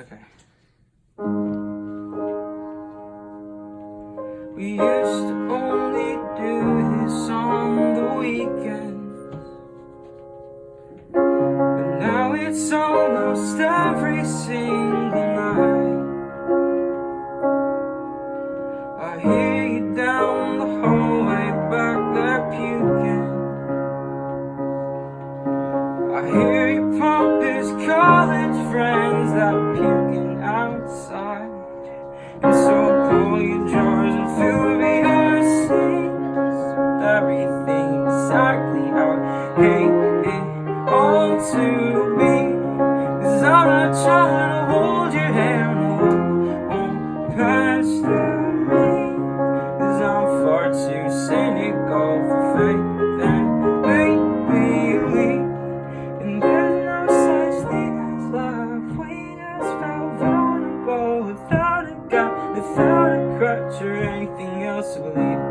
Okay. We used to only do this on the weekends, but now it's almost every single night. I hear you down the hallway back there puking. I hear you pump his college friends that are puking outside. And so pull your drawers and fill your sinks with everything exactly how I hate it all to be. 'Cause I'm not trying to hold your hand, won't pass through me. 'Cause I'm far too cynical for faith and make believe. And there's no such thing as love. We just felt vulnerable without a God, without a crutch or anything else to believe.